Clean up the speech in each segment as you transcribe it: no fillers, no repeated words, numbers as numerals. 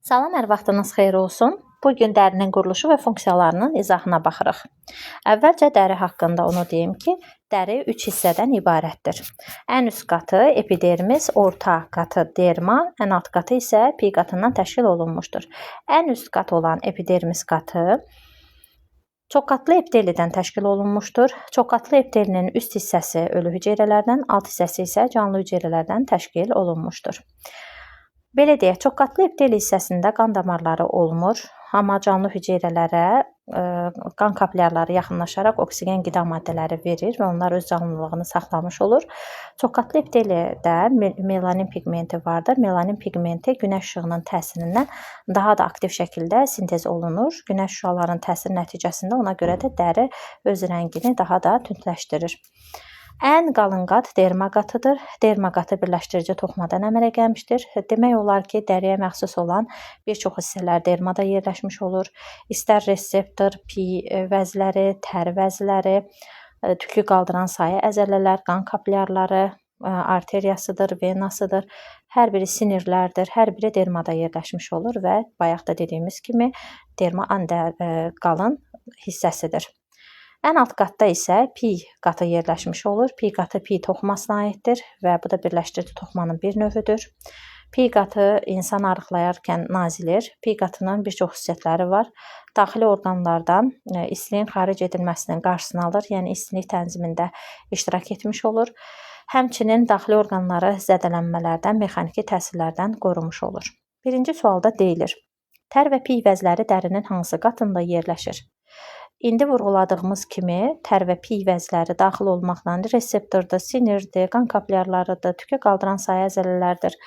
Salam, hər vaxtınız xeyir olsun. Bugün dərinin quruluşu və funksiyalarının izahına baxırıq. Əvvəlcə dəri haqqında onu deyim ki, dəri 3 hissədən ibarətdir. Ən üst qatı epidermis, orta qatı derma, ən alt qatı isə pi qatından təşkil olunmuşdur. Ən üst qat olan epidermis qatı çoxqatlı epitelidən təşkil olunmuşdur. Çoxqatlı epitelinin üst hissəsi ölü hüceyrələrdən, alt hissəsi isə canlı hüceyrələrdən təşkil olunmuşdur. Belə deyək, çoxqatlı epitel hissəsində qan damarları olmur, amma canlı hüceyrələrə qan kapillyarları yaxınlaşaraq oksigen qida maddələri verir və onlar öz canlılığını saxlamış olur. Çoxqatlı epiteldə melanin pigmenti vardır. Melanin pigmenti günəş işığının təsirindən daha da aktiv şəkildə sintez olunur. Günəş şüalarının təsiri nəticəsində ona görə də dəri öz rəngini daha da tündləşdirir. Ən qalın qat derma qatıdır. Derma qatı birləşdirici toxumadan əmələ gəlmişdir. Demək olar ki, dəriyə məxsus olan bir çox hissələr dermada yerləşmiş olur. İstər reseptor, pi vəzləri, təri vəzləri, tükü qaldıran sayə əzələlər, qan kapillyarları, arteriyasıdır, venasıdır. Hər biri sinirlərdir. Hər biri dermada yerləşmiş olur və bayaq da dediyimiz kimi derma ən qalın hissəsidir. Ən alt qatda isə pi qatı yerləşmiş olur. Pi qatı pi toxumasına aiddir və bu da birləşdirici toxumanın bir növüdür. Pi qatı insan arıqlayarkən nazilir. Pi qatının bir çox xüsusiyyətləri var. Daxili orqanlardan istiliyin xaric edilməsinin qarşısını alır, yəni istilik tənzimində iştirak etmiş olur. Həmçinin daxili orqanları zədələnmələrdən, mexaniki təsirlərdən qorumuş olur. Birinci sualda deyilir: tər və pi vəzləri dərinin hansı qatında yerləşir? İndi vurğuladığımız kimi tər və pi vəzləri daxil olmaqla reseptordur, sinirdir, qan kapillyarlarıdır, tükə qaldıran sayə əzələlərdir.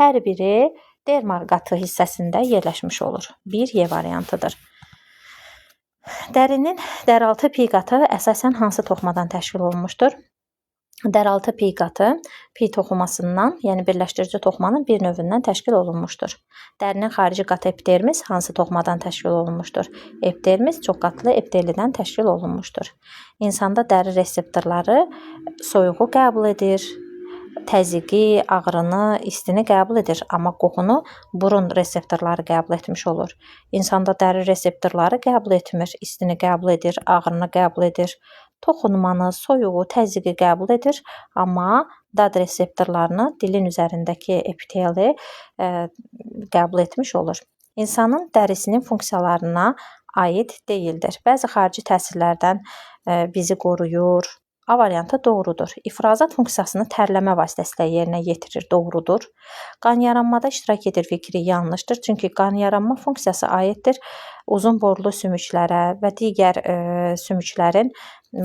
Hər biri derma qatı hissəsində yerləşmiş olur. 1Y variantıdır. Dərinin dəraltı pi qatı əsasən hansı toxumadan təşkil olunmuşdur? Dəraltı pi qatı pi toxumasından, yəni birləşdirici toxumanın bir növündən təşkil olunmuşdur. Dərinin xarici qatı epidermis hansı toxumadan təşkil olunmuşdur? Epidermis çoxqatlı epitelidən təşkil olunmuşdur. İnsanda dəri reseptorları soyuğu qəbul edir, təzyiqi, ağrını, istini qəbul edir, amma qoxunu burun reseptorları qəbul etmiş olur. İnsanda dəri reseptorları qəbul etmir, istini qəbul edir, ağrını qəbul edir. Toxunmanı, soyuğu, təzyiqi qəbul edir, amma dad reseptorlarını dilin üzərindəki epiteli qəbul etmiş olur. İnsanın dərisinin funksiyalarına aid deyildir. Bəzi xarici təsirlərdən bizi qoruyur. A variantı doğrudur. İfrazat funksiyasını tərləmə vasitəsilə yerinə yetirir, doğrudur. Qan yaranmada iştirak edir fikri yanlışdır. Çünki qan yaranma funksiyası aiddir uzun borlu sümüklərə və digər sümüklərin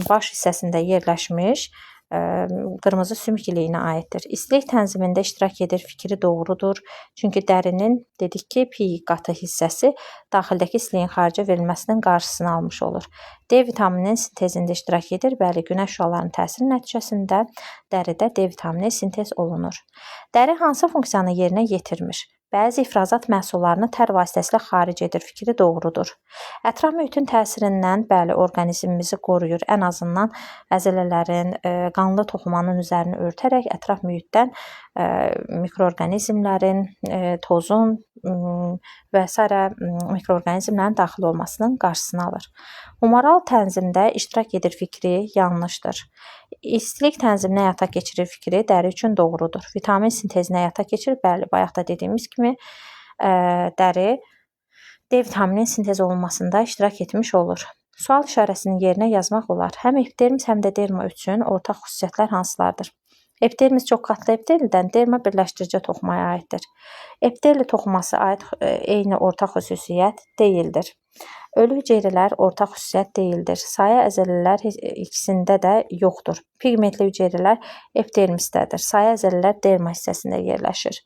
baş hissəsində yerləşmiş qırmızı sümük iliyinə aiddir. İstilik tənzimində iştirak edir fikri doğrudur. Çünki dərinin dedik ki, pi qatı hissəsi daxildəki istiliyin xaricə verilməsinin qarşısını almış olur. D vitamininin sintezində iştirak edir. Bəli, günəş şüalarının təsiri nəticəsində dəridə D vitamini sintez olunur. Dəri hansı funksiyanı yerinə yetirmir? Bəzi ifrazat məhsullarını tər vasitəsilə xaric edir fikri doğrudur. Ətraf mühitin təsirindən bəli, orqanizmimizi qoruyur. Ən azından əzələlərin, qanlı toxumanın üzərini örtərək ətraf mühitdən mikroorqanizmlərin, tozun və s. mikroorqanizmlərin daxil olmasının qarşısını alır. Humoral tənzimdə iştirak edir fikri yanlışdır. İstilik tənzimini həyata keçirir fikri dəri üçün doğrudur. Vitamin sintezini həyata keçirir. Bəli, bayaq da dediyimiz kimi dəri D vitamininin sintez olunmasında iştirak etmiş olur. Sual işarəsinin yerinə yazmaq olar. Həm epidermis, həm də derma üçün ortaq xüsusiyyətlər hansılardır? Epidermis çoxqatlı epiteldən derma birləşdirici toxumaya aiddir. Epiteli toxuması aid eyni ortaq xüsusiyyət deyildir. Ölü hüceyrələr ortaq xüsusiyyət deyildir. Sayə əzələlər ikisində də yoxdur. Pigmentli hüceyrələr epidermisdədir. Sayə əzələlər derma hissəsində yerləşir.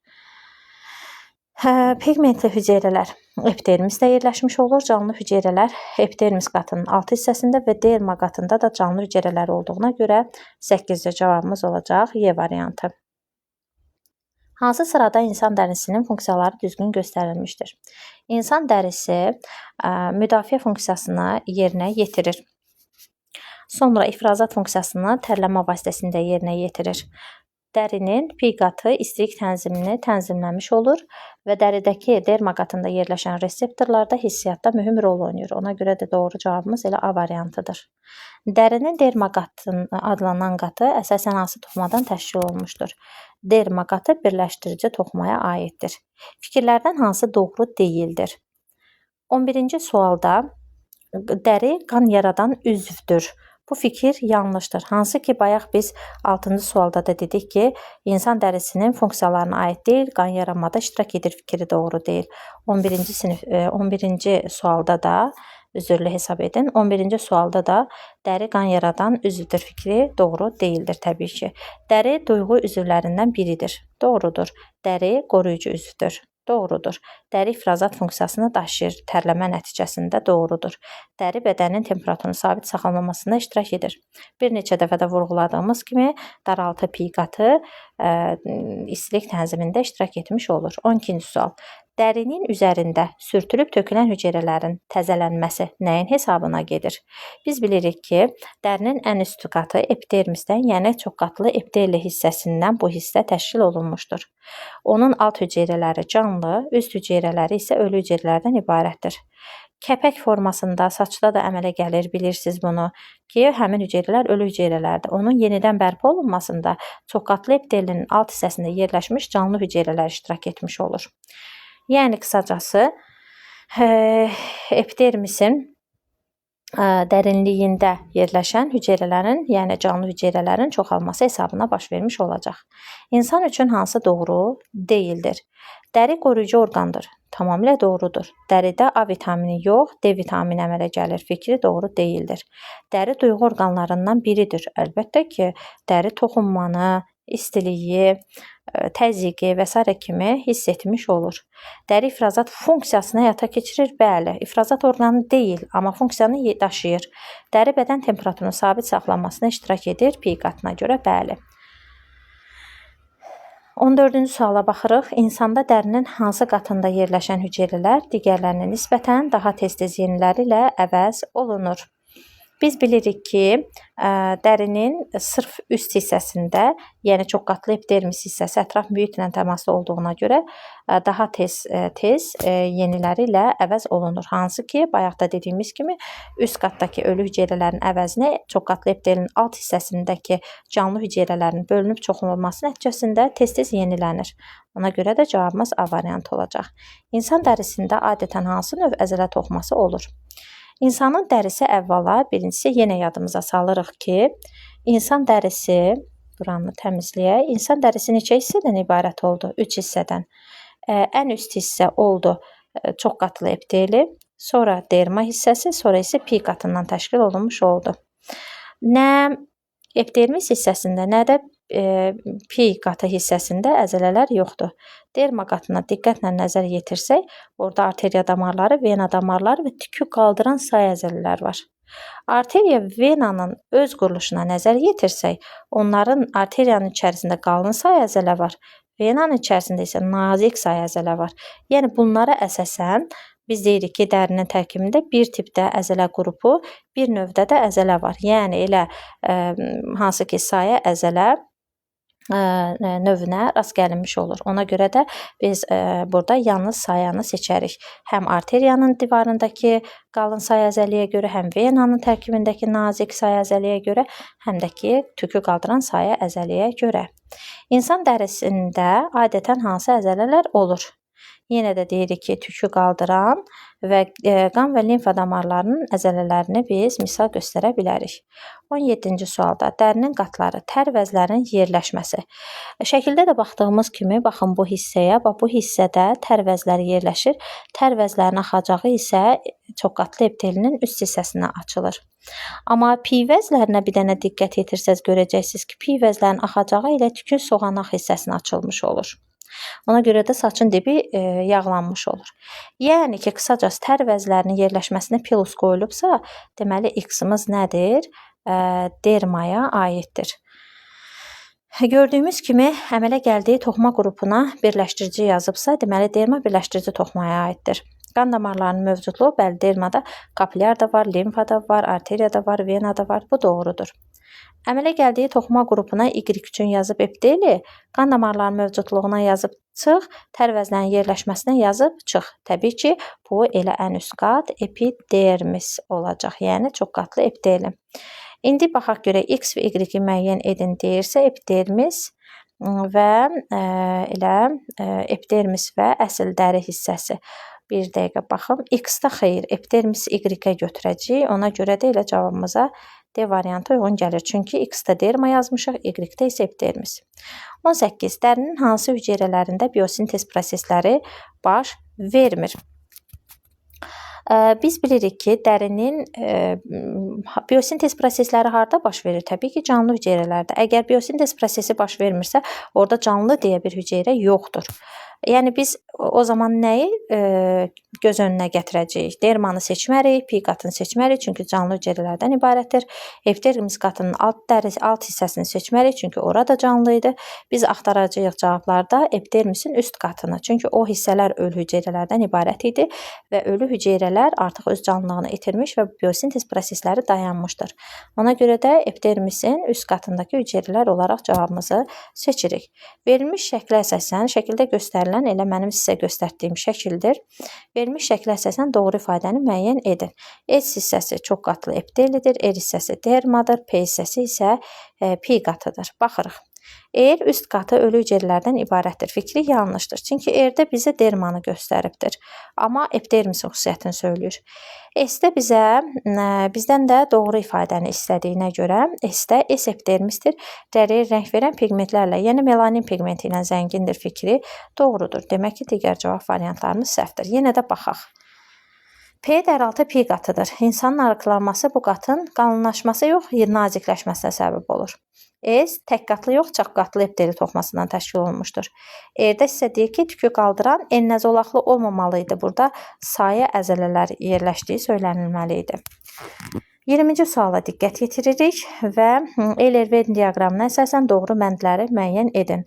Pigmentli hüceyrələr epidermisdə yerləşmiş olur. Canlı hüceyrələr epidermis qatının alt hissəsində və derma qatında da canlı hüceyrələr olduğuna görə 8-ci cavabımız olacaq Y variantı. Hansı sırada insan dərisinin funksiyaları düzgün göstərilmişdir? İnsan dərisi müdafiə funksiyasını yerinə yetirir. Sonra ifrazat funksiyasını tərləmə vasitəsində yerinə yetirir. dərinin pi qatı istilik tənzimini tənzimləmiş olur və dəridəki derma qatında yerləşən reseptorlarda hissiyatda mühüm rol oynayır. Ona görə də doğru cavabımız elə A variantıdır. Dərinin derma qatı adlanan qatı əsasən hansı toxumadan təşkil olunmuşdur? Derma qatı birləşdirici toxumaya aiddir. Fikirlərdən hansı doğru deyildir? 11-ci sualda dəri qan yaradan üzvdür. Bu fikir yanlışdır. Hansı ki, bayaq biz 6-cı sualda da dedik ki, insan dərisinin funksiyalarına aid deyil, qan yaranmada iştirak edir fikri doğru deyil. 11-ci sualda da üzrlü hesab edin. 11-ci sualda da dəri qan yaradan üzvdür fikri doğru deyildir təbii ki. Dəri duyğu üzvlərindən biridir. Doğrudur. Dəri qoruyucu üzvdür. Doğrudur. Dəri ifrazat funksiyasını daşıyır. Tərləmə nəticəsində doğrudur. Dəri bədənin temperaturunun sabit saxlanılmasında iştirak edir. Bir neçə dəfə də vurğuladığımız kimi daraltı pi qatı istilik tənzimində iştirak etmiş olur. 12-ci sual. Dərinin üzərində sürtülüb tökülən hüceyrələrin təzələnməsi nəyin hesabına gedir? Biz bilirik ki, dərinin ən üstü qatı epidermisdən, yəni çoxqatlı epiteli hissəsindən bu hissə təşkil olunmuşdur. Onun alt hüceyrələri canlı, üst hüceyrələri isə ölü hüceyrələrdən ibarətdir. Kəpək formasında saçda da əmələ gəlir, bilirsiniz bunu ki, həmin hüceyrələr ölü hüceyrələrdir. Onun yenidən bərpa olunmasında çoxqatlı epitelinin alt hissəsində yerləşmiş canlı hüceyrələr iştirak etmiş olur. Yəni qısacası epidermisin dərinliyində yerləşən hüceyrələrin, yəni canlı hüceyrələrin çoxalması hesabına baş vermiş olacaq. İnsan üçün hansı doğru deyildir? Dəri qoruyucu orqandır. Tamamilə doğrudur. Dəridə A vitamini yox, D vitamini əmələ gəlir. Fikri doğru deyildir. Dəri duyğu orqanlarından biridir. Əlbəttə ki, dəri toxunmanı, istiliyi, təzyiqi və s. kimi hiss etmiş olur. Dəri ifrazat funksiyasını həyata keçirir. Bəli, ifrazat orqanı deyil, amma funksiyanı daşıyır. Dəri bədən temperaturunun sabit saxlanmasına iştirak edir. Pi qatına görə bəli. 14-cü suala baxırıq. İnsanda dərinin hansı qatında yerləşən hüceyrələr digərlərinə nisbətən daha tez-tez yeniləri ilə əvəz olunur? Biz bilirik ki, dərinin sırf üst hissəsində, yəni çoxqatlı epidermis hissəsi ətraf mühitlə təmasda olduğuna görə daha tez yeniləri ilə əvəz olunur. Hansı ki, bayaq da dediyimiz kimi, üst qatdakı ölü hüceyrələrin əvəzini çoxqatlı epitelin alt hissəsindəki canlı hüceyrələrin bölünüb çoxalması nəticəsində tez-tez yenilənir. Ona görə də cavabımız A variantı olacaq. İnsan dərisində adətən hansı növ əzələ toxuması olur? İnsanın dərisi əvvəla, birincisi yenə yadımıza salırıq ki, insan dərisi, buranı təmizləyək, insan dərisi neçə hissədən ibarət oldu? 3 hissədən. Ən üst hissə oldu çoxqatlı epiteli, sonra derma hissəsi, sonra isə pi qatından təşkil olunmuş oldu. Nə epidermis hissəsində, nə də pi qatı hissəsində əzələlər yoxdur. Derma qatına diqqətlə nəzər yetirsək, orada arteriya damarları, vena damarları və tükü qaldıran say əzələlər var. Arteriya venanın öz quruluşuna nəzər yetirsək, onların arteriyanın içərisində qalın say əzələ var, venanın içərisində isə nazik say əzələ var. Yəni bunlara əsasən biz deyirik ki, dərinin tərkibində bir tipdə əzələ qrupu, bir növdə də əzələ var. Yəni elə hansı ki, sayə əzələ növünə rast gəlinmiş olur. Ona görə də biz burada yalnız sayanı seçərik. Həm arteriyanın divarındakı qalın say əzəliyə görə, həm venanın tərkibindəki nazik say əzəliyə görə, həm də ki, tükü qaldıran saya əzəliyə görə. İnsan dərisində adətən hansı əzələlər olur? Yenə də deyirik ki, tükü qaldıran və qan və limfa damarlarının əzələlərini biz misal göstərə bilərik. 17-ci sualda dərinin qatları, tər vəzlərinin yerləşməsi. Şəkildə də baxdığımız kimi, baxın bu hissəyə, bu hissədə tər vəzləri yerləşir. Tər vəzlərinin axacağı isə çoxqatlı epitelinin üst hissəsinə açılır. Amma pi vəzlərinə bir dənə diqqət yetirsəz görəcəksiniz ki, pi vəzlərinin axacağı ilə tükün soğanaq hissəsinə açılmış olur. Ona görə də saçın dibi yağlanmış olur. Yəni ki, qısacası tər vəzlərinin yerləşməsinə pilus qoyulubsa, deməli X-imiz nədir? Dermaya aiddir. Gördüyümüz kimi, əmələ gəldiyi toxuma qrupuna birləşdirici yazıbsa, deməli derma birləşdirici toxumaya aiddir. Qan damarlarının mövcudluğu, bəli, dermada kapilyar da var, limfa da var, arteriya da var, vena da var. Bu doğrudur. Əmələ gəldiyi toxuma qrupuna Y üçün yazıb epiteli, qan damarlarının mövcudluğuna yazıb çıx, tərvəzlərin yerləşməsinə yazıb çıx. Təbii ki, bu elə ən üst qat epidermis olacaq, yəni çox qatlı epiteli. İndi baxaq görək X və Y-i müəyyən edin deyirsə, epidermis və elə epidermis və əsl dəri hissəsi. Bir dəqiqə baxım. X-da xeyr, epidermis Y-ə götürəcəyik. Ona görə də elə cavabımıza D variantı uyğun gəlir. Çünki X-da derma yazmışıq, Y-də isə epidermis. 18. Dərinin hansı hüceyrələrində biosintez prosesləri baş vermir? Biz bilirik ki, dərinin biosintez prosesləri harda baş verir? Təbii ki, canlı hüceyrələrdə. Əgər biosintez prosesi baş vermirsə, orada canlı deyə bir hüceyrə yoxdur. Yəni biz o zaman nəyi göz önünə gətirəcəyik? Dermanı seçməliyik, pi qatını seçməliyik, çünki canlı hüceyrələrdən ibarətdir. Epidermis qatının alt hissəsini seçməliyik, çünki orada canlı idi. Biz axtaracağıq cavablarda epidermisin üst qatını, çünki o hissələr ölü hüceyrələrdən ibarət idi və ölü hüceyrələr artıq öz canlılığını itirmiş və biosintez prosesləri dayanmışdır. Ona görə də epidermisin üst qatındakı hüceyrələr olaraq cavabımızı seçirik. Verilmiş şəklə əsasən şəkildə göstərilən elə mənim sizə göstərdiyim şəkildir. Verilmiş şəklə əsasən doğru ifadəni müəyyən edin. S hissəsi çox qatlı epitelidir, R hissəsi dermadır, P hissəsi isə pi qatıdır. Baxırıq. R üst qatı ölü hüceyrələrdən ibarətdir. Fikri yanlışdır. Çünki R-də bizə dermanı göstəribdir. Amma epidermisin xüsusiyyətini söyləyir. S-də bizdən də doğru ifadəni istədiyinə görə S-də S epidermisdir. Dəriyə rəng verən pigmentlərlə, yəni melanin pigmenti ilə zəngindir fikri doğrudur. Demək ki, digər cavab variantlarımız səhvdir. Yenə də baxaq. P dəraltı pi qatıdır. İnsanın arıqlanması bu qatın qalınlaşması yox, nazikləşməsinə səbəb olur. S tək qatlı yox, çox qatlı epiteli toxumasından təşkil olunmuşdur. R-də isə deyir ki, tükü qaldıran enlə zolaqlı olmamalı idi. Burada sayə əzələlər yerləşdiyi söylənilməli idi. 20-ci suala diqqət yetiririk və Eyler-Venn diaqramına əsasən doğru bəndləri müəyyən edin.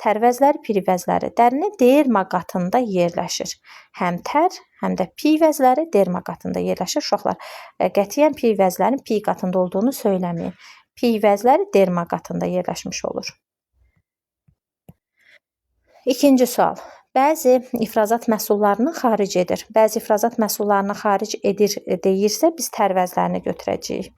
Tərvəzlər, pi vəzləri dərinin derma qatında yerləşir. Həm tər, həm də pi vəzləri derma qatında yerləşir. Uşaqlar, qətiyyən pi vəzlərin pi qatında olduğunu söyləməyin. Pi vəzləri derma qatında yerləşmiş olur. İkinci sual. Bəzi ifrazat məhsullarını xaric edir. Bəzi ifrazat məhsullarını xaric edir deyirsə, biz tərvəzlərini götürəcəyik.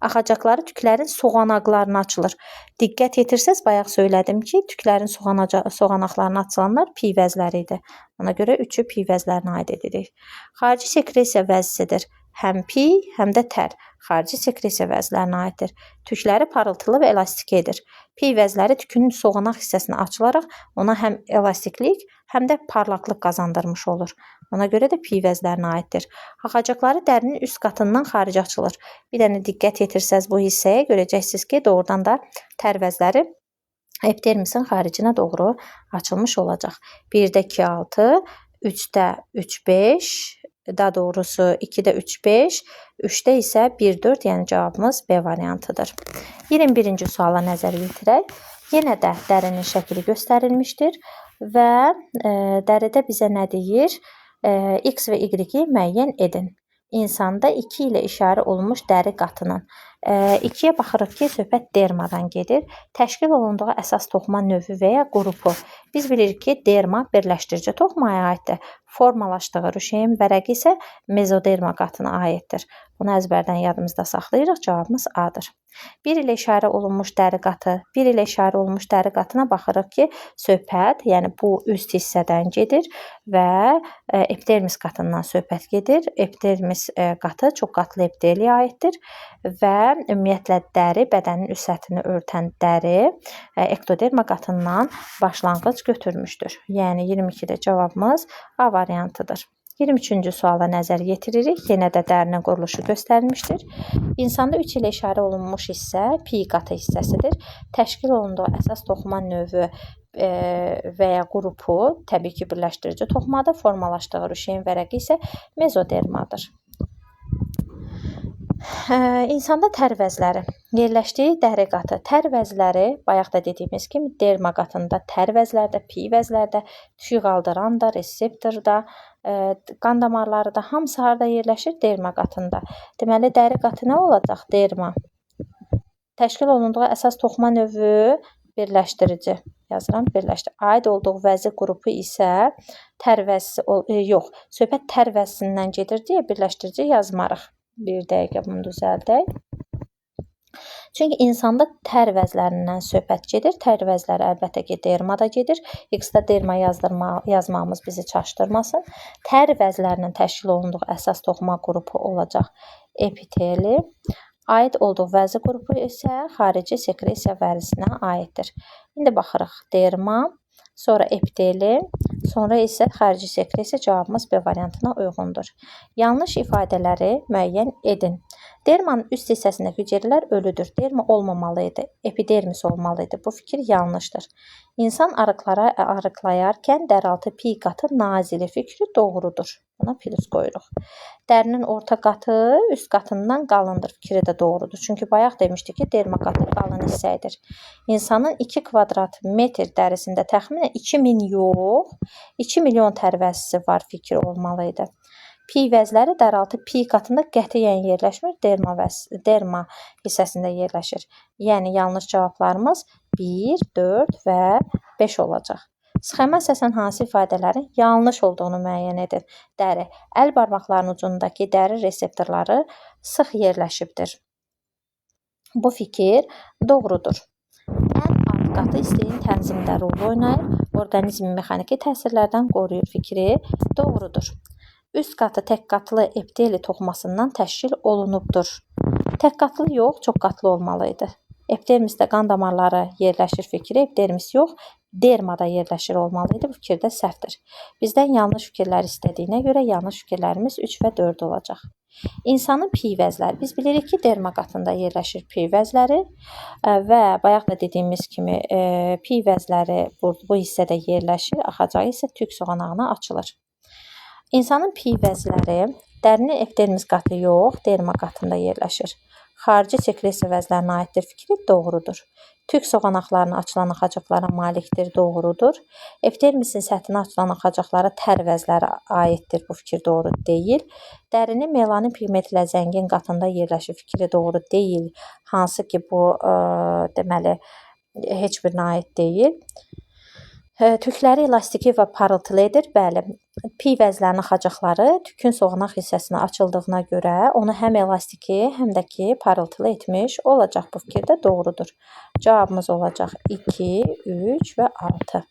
Axacaqları tüklərin soğanaqlarına açılır. Diqqət yetirsəz, bayaq söylədim ki, tüklərin soğanaqlarına açılanlar pi vəzləri idi. Ona görə 3-ü pi vəzlərinə aid edirik. Xarici sekresiya vəzisidir. Həm pi, həm də tər. Xarici sekresiya vəzlərinə aiddir. Tükləri parıltılı və elastik edir. Pi vəzləri tükünün soğanaq hissəsini açılaraq ona həm elastiklik, həm də parlaqlıq qazandırmış olur. Ona görə də pi vəzlərinə aiddir. Axacaqları dərinin üst qatından xarici açılır. Bir dənə diqqət yetirsəz bu hissəyə görəcəksiniz ki, doğrudan da tər vəzləri epidermisin xaricinə doğru açılmış olacaq. 1-də 2, 6, 3-də 3, 5, daha doğrusu 2-də 3, 5, 3-də isə 1, 4, yəni cavabımız B variantıdır. 21-ci suala nəzər yetirək. Yenə də dərinin şəkli göstərilmişdir və dəridə bizə nə deyir? X və Y-i müəyyən edin. İnsanda 2 ilə işarə olunmuş dəri qatının. 2-yə baxırıq ki, söhbət dermadan gedir. Təşkil olunduğu əsas toxuma növü və ya qrupu. Biz bilirik ki, derma birləşdirici toxumaya aiddir. Formalaşdığı rüşeyin vərəqi isə mezoderma qatına aiddir. Bunu əzbərdən yadımızda saxlayırıq. Cavabımız A-dır. 1 ilə işarə olunmuş dəri qatı, 1 ilə işarə olunmuş dəri qatına baxırıq ki, söhbət, yəni bu üst hissədən gedir və epidermis qatından söhbət gedir. Epidermis qatı çox qatlı epiteliyə aiddir və ümumiyyətlə dəri, bədənin üst səthini örtən dəri ektoderma qatından başlanğıc götürmüşdür. Yəni 22-də cavabımız A variantıdır. 23-cü suala nəzər yetiririk. Yenə də dərinin quruluşu göstərilmişdir. İnsanda 3 ilə işarə olunmuş hissə pi qatı hissəsidir. Təşkil olunduğu əsas toxuma növü və ya qrupu təbii ki, birləşdirici toxumadır. Formalaşdığı rüşeyin vərəqi isə mezodermadır. İnsanda tər vəzləri yerləşdiyi dəri qatı. Tər vəzləri bayaq da dediyimiz kimi derma qatında, tər vəzlərdə, pi vəzlərdə, tüy qaldıran da, reseptorda, qan damarları da hamısı harda yerləşir? Derma qatında. Deməli, dəri qatı nə olacaq? Derma. təşkil olunduğu əsas toxuma növü birləşdirici. Yazıram, birləşdir. Aid olduğu vəzi qrupu isə tərvəzi yox, söhbət tərvəzindən gedir deyə birləşdirici yazmarıq. Bir dəqiqə bunu düzəldək. Çünki insanda tər vəzlərindən söhbət gedir. Tər vəzləri əlbəttə ki, dermada gedir. X-da derma yazmamız bizi çaşdırmasın. Tər vəzlərinin təşkil olunduğu əsas toxuma qrupu olacaq epiteli. Aid olduğu vəzi qrupu isə xarici sekresiya vəzisinə aiddir. İndi baxırıq. Derma, sonra epiteli, sonra isə xarici sekresiya. Cavabımız B variantına uyğundur. Yanlış ifadələri müəyyən edin. Dermanın üst hissəsində hüceyrələr ölüdür. Derma olmamalıydı. Epidermis olmalıydı. Bu fikir yanlışdır. İnsan arıqlara arıqlayarkən dəraltı pi qatı nazili fikri doğrudur. Buna plus qoyuruq. Dərinin orta qatı üst qatından qalındır. Fikri də doğrudur. Çünki bayaq demişdik ki, derma qatı qalın hissədir. İnsanın 2 kvadrat metr dərisində təxminən 2000 yox, 2 milyon tərvəzisi var fikri olmalıydı. Pi vəzləri dəraltı pi qatında qətiyyən yerləşmir, derma hissəsində yerləşir. Yəni, yanlış cavablarımız 1, 4 və 5 olacaq. Sxema əsasən hansı ifadələrin yanlış olduğunu müəyyən edir. Dəri. Əl barmaqlarının ucundakı dəri reseptorları sıx yerləşibdir. Bu fikir doğrudur. Ən alt qatı isteyin tənzimdə rol oynayır. Orqanizmin mexaniki təsirlərdən qoruyur fikri doğrudur. Üst qatı tək qatlı epiteli toxumasından təşkil olunubdur. Tək qatlı yox, çox qatlı olmalıydı. Epidermisdə qan damarları yerləşir fikri, epidermis yox, dermada yerləşir olmalıydı. Bu fikir də səhvdir. Bizdən yanlış fikirlər istədiyinə görə yanlış fikirlərimiz 3 və 4 olacaq. İnsanın pi vəzləri. Biz bilirik ki, derma qatında yerləşir pi vəzləri və bayaq da dediyimiz kimi pi vəzləri bu hissədə yerləşir, axacağı isə tük soğanağına açılır. İnsanın pi vəzləri dərinin epidermis qatı yox, derma qatında yerləşir. Xarici sekresiya vəzlərinə aiddir fikri doğrudur. Tük soğanaqlarına açılan axacaqlara malikdir, doğrudur. Epidermisin səthinə açılan axacaqlara tər vəzləri aiddir, bu fikir doğru deyil. Dərinin melanin pigmentlə zəngin qatında yerləşir fikri doğru deyil. Hansı ki, bu deməli heç birinə aid deyil. Tükləri elastiki və parıltılı edir. Bəli, pi vəzlərinin axacaqları tükün soğanaq hissəsinə açıldığına görə onu həm elastiki, həm də ki parıltılı etmiş olacaq. Bu fikir də doğrudur. Cavabımız olacaq 2, 3 və 6.